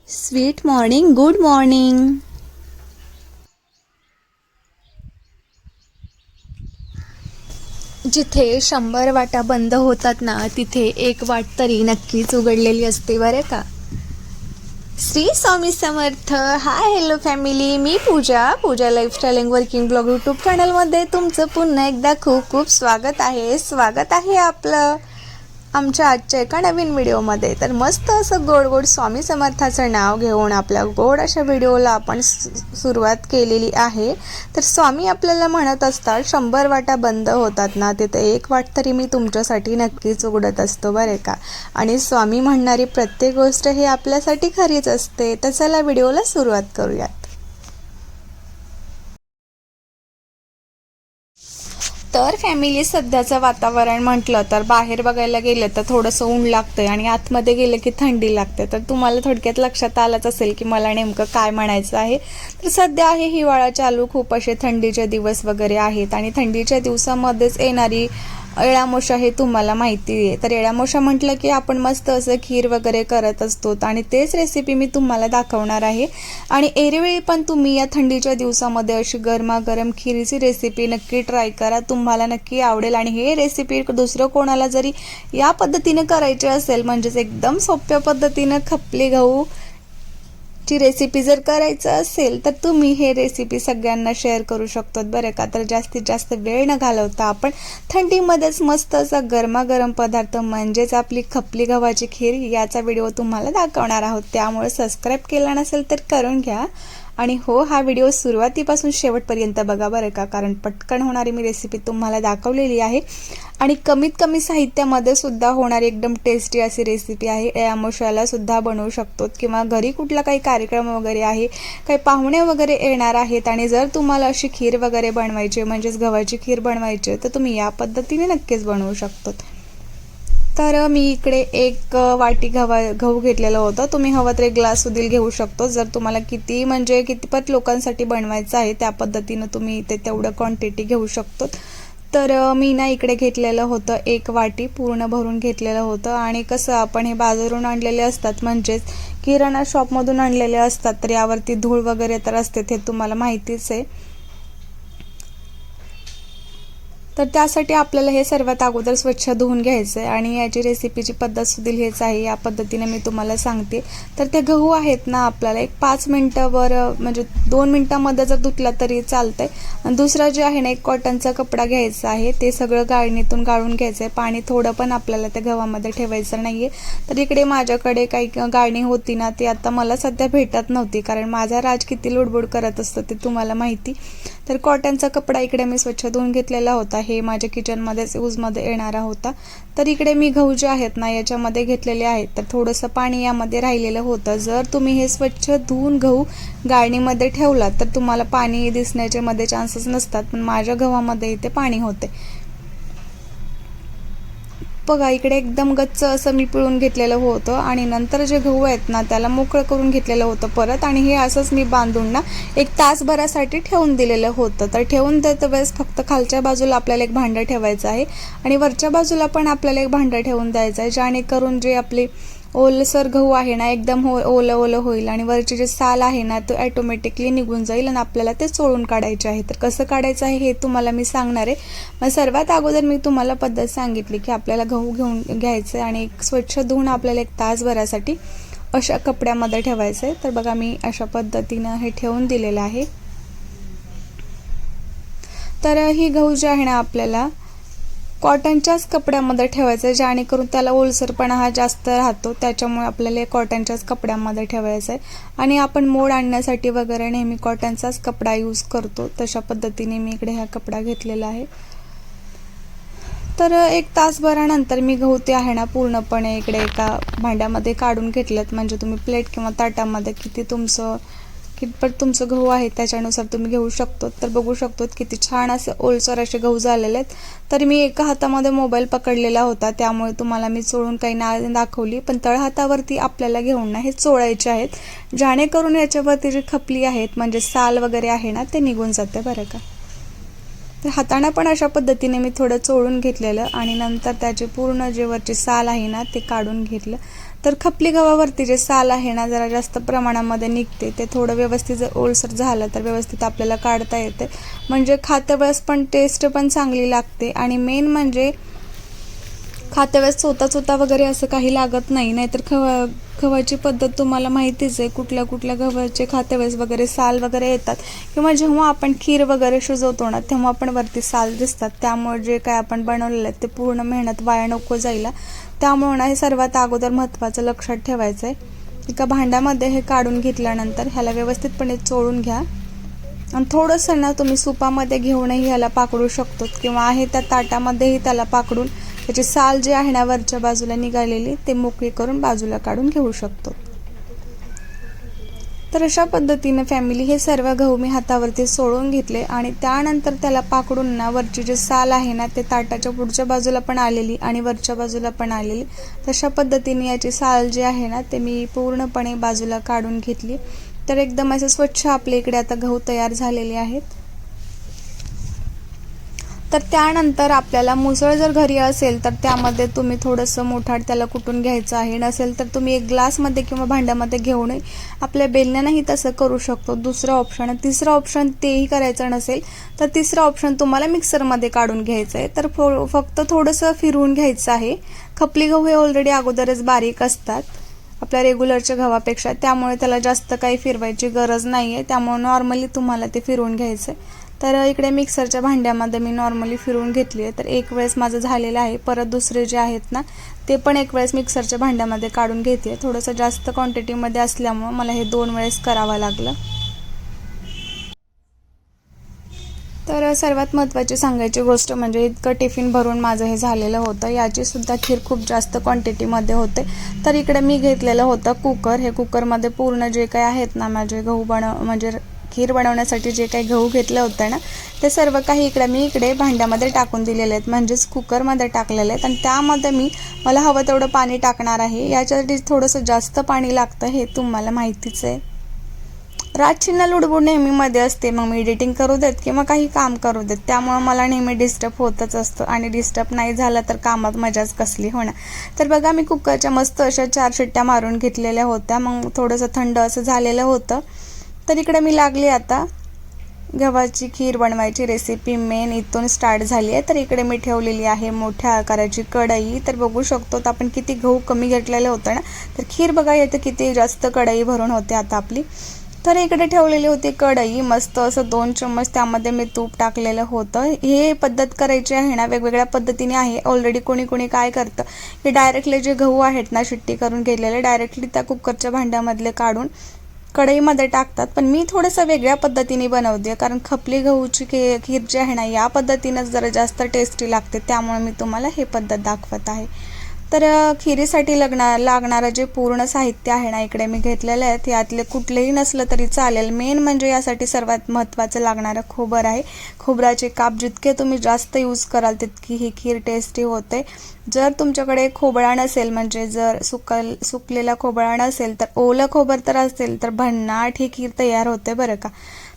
Sweet morning, good morning. जिथे 100 वाटा बंद होतात ना, तिथे एक वाट तरी नक्कीच उघडलेली असते बरं का. Shri Swami Samarth. Hi hello family, मी Pooja lifestyle and working blog YouTube चॅनलमध्ये तुमचं पुन्हा एकदा खूप खूप स्वागत आहे आपलं आमच्या आजच्या एका नवीन व्हिडिओमध्ये. तर मस्त असं गोड गोड स्वामी समर्थाचं नाव घेऊन आपल्या गोड अशा व्हिडिओला आपण सुरुवात केलेली आहे. तर स्वामी आपल्याला म्हणत असतात 100 वाटा बंद होतात ना, तिथे एक वाट तरी मी तुमच्यासाठी नक्कीच उघडत असतो बरे का. आणि स्वामी म्हणणारी प्रत्येक गोष्ट ही आपल्यासाठी खरीच असते. तर चला व्हिडिओला सुरुवात करूयात. तर फॅमिली, सध्याचं वातावरण म्हटलं तर बाहेर बघायला गेलं तर थोडंसं ऊन लागतंय आणि आतमध्ये गेलं की थंडी लागते. तर तुम्हाला थोडक्यात लक्षात आलंच असेल की मला नेमकं काय म्हणायचं आहे. तर सध्या आहे हिवाळा चालू, खूप असे थंडीचे दिवस वगैरे आहेत आणि थंडीच्या दिवसामध्येच येणारी एळामोशा हे तुम्हाला माहिती आहे. तर एळामोशा म्हटलं की आपण मस्त असं खीर वगैरे करत असतो आणि तेच रेसिपी मी तुम्हाला दाखवणार आहे. आणि एरवेळी पण तुम्ही या थंडीच्या दिवसामध्ये अशी गरमागरम खीरीची रेसिपी नक्की ट्राय करा, तुम्हाला नक्की आवडेल. आणि हे रेसिपी दुसरं कोणाला जरी या पद्धतीने करायची असेल, म्हणजेच एकदम सोप्या पद्धतीनं खपली गहू ची रेसिपी जर करायचं असेल तर तुम्ही हे रेसिपी सगळ्यांना शेअर करू शकतो बरं का. तर जास्तीत जास्त वेळ न घालवता आपण थंडीमध्येच मस्त असा गरमागरम पदार्थ म्हणजेच आपली खपली गव्हाची खीर याचा व्हिडिओ तुम्हाला दाखवणार आहोत. त्यामुळे सबस्क्राईब केला नसेल तर करून घ्या. आणि हो, हा व्हिडिओ सुरुवातीपासून शेवटपर्यंत बघा बरं का, कारण पटकन होणारी मी रेसिपी तुम्हाला दाखवलेली आहे आणि कमीत कमी साहित्यामध्ये सुद्धा होणारी एकदम टेस्टी अशी रेसिपी आहे. यामुळेला सुद्धा बनवू शकतो किंवा घरी कुठला काही कार्यक्रम वगैरे आहे, काही पाहुणे वगैरे येणार आहेत आणि जर तुम्हाला अशी खीर वगैरे बनवायची म्हणजेच गव्हाची खीर बनवायची तर तुम्ही या पद्धतीने नक्कीच बनवू शकतो. तर मी इकडे एक वाटी गहू घेतलेलं होतं. तुम्ही हवं तर एक ग्लास सुद्धा घेऊ शकतो. जर तुम्हाला कितीपत लोकांसाठी बनवायचं आहे त्या पद्धतीनं तुम्ही ते तेवढं क्वांटिटी घेऊ शकतो. तर मी ना इकडे घेतलेलं होतं एक वाटी पूर्ण भरून घेतलेलं होतं. आणि कसं आपण हे बाजारून आणलेले असतात, म्हणजेच किराणा शॉपमधून आणलेले असतात, तर यावरती धूळ वगैरे तर असते, ते तुम्हाला माहितीच आहे. तर त्यासाठी आपल्याला हे सर्वात अगोदर स्वच्छ धुवून घ्यायचं आहे आणि याची रेसिपीची पद्धत सुद्धा हेच आहे, या पद्धतीने मी तुम्हाला सांगते. तर ते गहू आहेत ना, आपल्याला एक 5 मिनिटावर म्हणजे 2 मिनिटांमध्ये जर धुतला तरी चालतंय. आणि दुसरा जे आहे ना, एक कॉटनचा कपडा घ्यायचा आहे, ते सगळं गाळणीतून गाळून घ्यायचं आहे. पाणी थोडं पण आपल्याला त्या गव्हामध्ये ठेवायचं नाहीये. तर इकडे माझ्याकडे काही गाळणी होती ना, ती आता मला सध्या भेटत नव्हती, कारण माझा राज किती लुडबुड करत असतो ते तुम्हाला माहिती. तर कॉटनचा कपडा इकडे मी स्वच्छ धुवून घेतलेला होता, हे माझ्या किचनमध्येच यूजमध्ये येणारा होता. तर इकडे मी गहू जे आहेत ना याच्यामध्ये घेतलेले आहेत, तर थोडंसं पाणी यामध्ये राहिलेलं होतं. जर तुम्ही हे स्वच्छ धुवून गहू गाळणीमध्ये ठेवलात तर तुम्हाला पाणी दिसण्याचे मध्ये चान्सेस नसतात, पण माझ्या गव्हामध्ये इथे पाणी होते बघा. इकडे एकदम गच्च असं मी पिळून घेतलेलं होतं आणि नंतर जे गहू आहेत ना त्याला मोकळं करून घेतलेलं होतं परत. आणि हे असंच मी बांधून ना एक तासभरासाठी ठेवून दिलेलं होतं. तर ठेवून देता वेळेस फक्त खालच्या बाजूला आपल्याला एक भांडं ठेवायचं आहे आणि वरच्या बाजूला पण आपल्याला एक भांडं ठेवून द्यायचं आहे, जेणेकरून जे आपले ओलसर गहू आहे ना एकदम ओलं होईल आणि वरचे जे साल आहे ना तो ॲटोमॅटिकली निघून जाईल आणि आपल्याला ते चोळून काढायचे आहे. तर कसं काढायचं आहे हे तुम्हाला मी सांगणार आहे. मग सर्वात अगोदर मी तुम्हाला पद्धत सांगितली की आपल्याला गहू घेऊन घ्यायचं आहे आणि एक स्वच्छ धुवून आपल्याला एक तासभरासाठी अशा कपड्यामध्ये ठेवायचं आहे. तर बघा, मी अशा पद्धतीनं हे ठेवून दिलेलं आहे. तर ही गहू जे आहे ना आपल्याला कॉटनच्याच कपड्यामध्ये ठेवायचं आहे, जेणेकरून त्याला ओलसरपणा हा जास्त राहतो, त्याच्यामुळे आपल्याला कॉटनच्याच कपड्यामध्ये ठेवायचं आहे. आणि आपण मोड आणण्यासाठी वगैरे नेहमी कॉटनचाच कपडा यूज करतो, तशा पद्धतीने मी इकडे हा कपडा घेतलेला आहे. तर एक तासभरानंतर मी गहू ते आहे ना पूर्णपणे इकडे एका भांड्यामध्ये काढून घेतलेत. म्हणजे तुम्ही प्लेट किंवा ताटामध्ये कितपत तुमचं गहू आहे त्याच्यानुसार तुम्ही घेऊ शकतो. तर बघू शकतो किती छान असे ओलसर असे गहू झालेले आहेत. तर मी एका हातामध्ये मोबाईल पकडलेला होता, त्यामुळे तुम्हाला मी चोळून काही ना दाखवली, पण तळहातावरती आपल्याला घेऊन ना हे चोळायचे आहेत, जेणेकरून याच्यावरती जी खपली आहेत म्हणजे साल वगैरे आहे ना ते निघून जाते बरं का. तर हाताने पण अशा पद्धतीने मी थोडं चोळून घेतलेलं आणि नंतर त्याचे पूर्ण जे वरचे साल आहे ना ते काढून घेतलं. तर खपली गव्हावरती जे साल आहे ना जरा जास्त प्रमाणामध्ये निघते, ते थोडं व्यवस्थित जर ओलसर झालं तर व्यवस्थित आपल्याला काढता येते, म्हणजे खात्या वेळेस पण टेस्ट पण चांगली लागते. आणि मेन म्हणजे खात्या वेळेस चोता वगैरे असं काही लागत नाही. नाहीतर गव्हाची पद्धत तुम्हाला माहितीच आहे, कुठल्या कुठल्या गव्हाचे खात्या वेळेस वगैरे साल वगैरे येतात, किंवा जेव्हा आपण खीर वगैरे शिजवतो ना तेव्हा पण वरती साल दिसतात. त्यामुळे जे काय आपण बनवलेलं आहे ते पूर्ण मेहनत वाया नको जायला. त्यामुळे ना हे सर्वात अगोदर महत्त्वाचं लक्षात ठेवायचं आहे. एका भांड्यामध्ये हे काढून घेतल्यानंतर ह्याला व्यवस्थितपणे चोळून घ्या. आणि थोडंसं ना तुम्ही सुपामध्ये घेऊनही ह्याला पाकडू शकतो, किंवा आहे त्या ताटामध्येही त्याला पाकडून त्याची साल जी आहे ना वरच्या बाजूला निघालेली ते मोकळी करून बाजूला काढून घेऊ शकतो. तर अशा पद्धतीने फॅमिली हे सर्व गहू मी हातावरती सोडून घेतले आणि त्यानंतर त्याला पाकडून ना वरची जी साल आहे ना ते ताटाच्या पुढच्या बाजूला पण आलेली आणि वरच्या बाजूला पण आलेली. तशा पद्धतीने याची साल जी आहे ना ते मी पूर्णपणे बाजूला काढून घेतली. तर एकदम असं स्वच्छ आपल्या इकडे आता गहू तयार झालेले आहेत. तर त्यानंतर आपल्याला मुसळ जर घरी असेल तर त्यामध्ये तुम्ही थोडंसं मोठाड त्याला कुटून घ्यायचं आहे. नसेल तर तुम्ही एक ग्लासमध्ये किंवा भांड्यामध्ये घेऊनही आपल्या बेलण्यानेही तसं करू शकतो. दुसरं ऑप्शन. तिसरं ऑप्शन तेही करायचं नसेल तर तिसरं ऑप्शन तुम्हाला मिक्सरमध्ये काढून घ्यायचं आहे. तर फक्त थोडंसं फिरवून घ्यायचं आहे. खपली गहू हे ऑलरेडी अगोदरच बारीक असतात आपल्या रेग्युलरच्या गव्हापेक्षा, त्यामुळे त्याला जास्त काही फिरवायची गरज नाही आहे. त्यामुळे नॉर्मली तुम्हाला ते फिरवून घ्यायचं आहे. तर इकडे मिक्सरच्या भांड्यामध्ये मी नॉर्मली फिरवून घेतली आहे. तर एक वेळेस माझं झालेलं आहे. परत दुसरे जे आहेत ना ते पण एक वेळेस मिक्सरच्या भांड्यामध्ये काढून घेते. थोडंसं जास्त क्वांटिटीमध्ये असल्यामुळे मला हे 2 वेळेस करावं लागलं. तर सर्वात महत्त्वाची सांगायची गोष्ट म्हणजे इतकं टिफिन भरून माझं हे झालेलं होतं. याची सुद्धा खीर खूप जास्त क्वांटिटीमध्ये होते. तर इकडे मी घेतलेलं होतं कुकर. हे कुकरमध्ये पूर्ण जे काही आहेत ना माझे गहू म्हणजे खीर बनवण्यासाठी जे काही गहू घेतलं होतं ना ते सर्व काही इकडे भांड्यामध्ये टाकून दिलेले आहेत, म्हणजेच कुकरमध्ये टाकलेले आहेत. आणि त्यामध्ये मला हवं तेवढं पाणी टाकणार आहे. याच्यासाठी थोडंसं जास्त पाणी लागतं हे तुम्हाला माहितीच आहे. रातची लुडबुड नेहमीमध्ये असते, मग मी एडिटिंग करू देत किंवा काही काम करू देत, त्यामुळे मला नेहमी डिस्टर्ब होतच असतं. आणि डिस्टर्ब नाही झालं तर कामात मजाच कसली होणार. तर बघा मी कुकरच्या मस्त अशा 4 शिट्ट्या मारून घेतलेल्या होत्या. मग थोडंसं थंड असं झालेलं होतं. तर इकडे मी लागली आता गव्हाची खीर बनवायची रेसिपी मेन इथून स्टार्ट झाली आहे. तर इकडे मी ठेवलेली आहे मोठ्या आकाराची कढई. तर बघू शकतो आपण किती गहू कमी घेतलेले होतं ना, तर खीर बघा येतं किती जास्त कढई भरून होते आता आपली. तर इकडे ठेवलेली होती कढई, मस्त असं 2 चम्मच त्यामध्ये मी तूप टाकलेलं होतं. हे पद्धत करायची आहे ना वेगवेगळ्या पद्धतीने आहे. ऑलरेडी कोणी काय करतं की डायरेक्टली जे गहू आहेत ना शिट्टी करून घेतलेले डायरेक्टली त्या कुकरच्या भांड्यामधले काढून कढईमध्ये टाकतात. पण मी थोडंसं वेगळ्या पद्धतीने बनवते, कारण खपली गहूची खीर जी आहे ना या पद्धतीनंच जरा जास्त टेस्टी लागते, त्यामुळे मी तुम्हाला हे पद्धत दाखवत आहे. तर खिरीसाठी लागणारं जे पूर्ण साहित्य आहे ना इकडे मी घेतलेलं आहे. यातले कुठलेही नसलं तरी चालेल. मेन म्हणजे यासाठी सर्वात महत्त्वाचं लागणारं खोबर आहे. खोबराचे काप जितके तुम्ही जास्त यूज कराल तितकी ही खीर टेस्टी होते. जर तुमच्याकडे खोबळा नसेल, म्हणजे जर सुकलेला खोबळा नसेल तर ओलं खोबर तर असेल तर भन्नाट ही खीर तयार होते बरं का.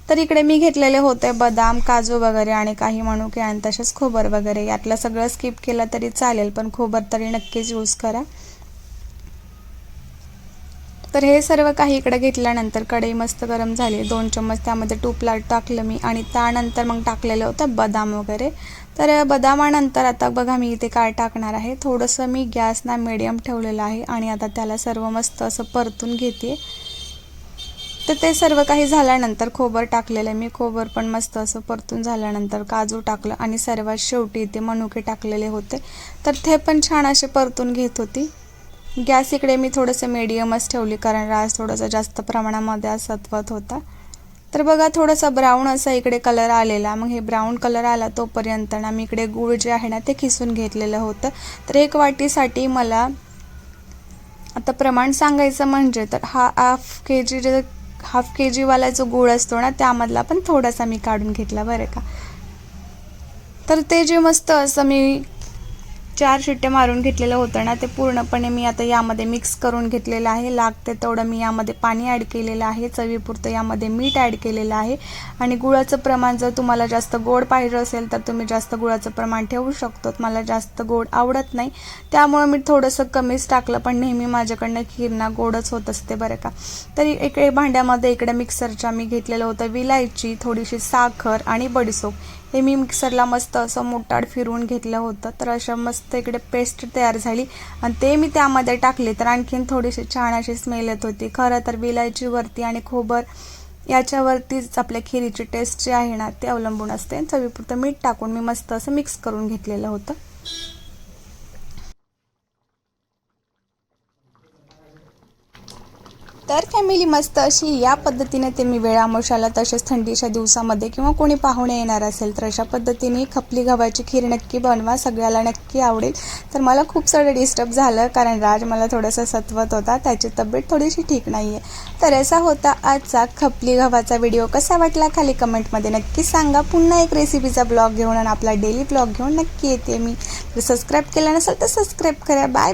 तर इकडे मी घेतलेले होते बदाम, काजू वगैरे आणि काही मनुके आणि तसेच खोबर वगैरे. यातलं सगळं स्किप केलं तरी चालेल, पण खोबर तरी नक्कीच यूज करा. तर हे सर्व काही इकडे घेतल्यानंतर कढई मस्त गरम झाली. 2 चम्मच त्यामध्ये तूप टाकलं मी आणि त्यानंतर मग टाकलेलं होतं बदाम वगैरे. तर बदामानंतर आता बघा मी इथे काय टाकणार आहे. थोडंसं मी गॅसना मीडियम ठेवलेलं आहे आणि आता त्याला सर्व मस्त असं परतून घेते. तर ते सर्व काही झाल्यानंतर खोबर टाकलेलं आहे मी. खोबर पण मस्त असं परतून झाल्यानंतर काजू टाकलं आणि सर्वात शेवटी ते मनुके टाकलेले होते. तर ते पण छान असे परतून घेत होती. गॅस इकडे मी थोडंसं मीडियमच ठेवली, कारण रास थोडासा जास्त प्रमाणामध्ये सत्वत होता. तर बघा थोडासा ब्राऊन असा इकडे कलर आलेला. मग हे ब्राऊन कलर आला तोपर्यंत ना मी इकडे गूळ जे आहे ना ते खिसून घेतलेलं होतं. तर 1 वाटीसाठी मला आता प्रमाण सांगायचं म्हणजे तर हाफ के जीवाला जो गूळ असतो ना त्यामधला पण थोडासा मी काढून घेतला बरं का. तर ते जे मस्त असं मी 4 शिट्ट्या मारून घेतलेलं होतं ना, ते पूर्णपणे मी आता यामध्ये मिक्स करून घेतलेलं आहे. लागते तेवढं मी यामध्ये पाणी ॲड केलेलं आहे. चवीपुरतं यामध्ये मीठ ॲड केलेलं आहे. आणि गुळाचं प्रमाण जर तुम्हाला जास्त गोड पाहिजे असेल तर तुम्ही जास्त गुळाचं प्रमाण ठेवू शकतो. मला जास्त गोड आवडत नाही, त्यामुळे मी थोडंसं कमीच टाकलं, पण नेहमी माझ्याकडनं खीर ना गोडच होत असते बरं का. तरी इकडे भांड्यामध्ये इकडे मिक्सरच्या मी घेतलेलं होतं विलायची, थोडीशी साखर आणि बडीशोप. हे मी मिक्सरला मस्त असं मोटाड फिरवून घेतलं होतं. तर अशा मस्त इकडे पेस्ट तयार झाली आणि ते मी त्यामध्ये टाकले तर आणखीन थोडीशी छान अशी स्मेल येत होती. खरं तर विलायचीवरती आणि खोबर याच्यावरतीच आपल्या खिरीची टेस्ट जी आहे ना ते अवलंबून असते. चवीपुरतं मीठ टाकून मी मस्त असं मिक्स करून घेतलेलं होतं. तर फॅमिली मस्त अशी या पद्धतीने ते मी वेळामोशाला तसेच थंडीच्या दिवसामध्ये किंवा कोणी पाहुणे येणार असेल तर अशा पद्धतीने खपली गव्हाची खीर नक्की बनवा, सगळ्याला नक्की आवडेल. तर मला खूप सारं डिस्टर्ब झालं कारण राज मला थोडंसं सतवत होता, त्याची तब्येत थोडीशी ठीक नाही आहे. तर असा होता आजचा खपली गव्हाचा व्हिडिओ. कसा वाटला खाली कमेंटमध्ये नक्की सांगा. पुन्हा एक रेसिपीचा ब्लॉग घेऊन आणि आपला डेली ब्लॉग घेऊन नक्की येते मी. जर सबस्क्राईब केलं नसेल तर सबस्क्राईब करा. बाय.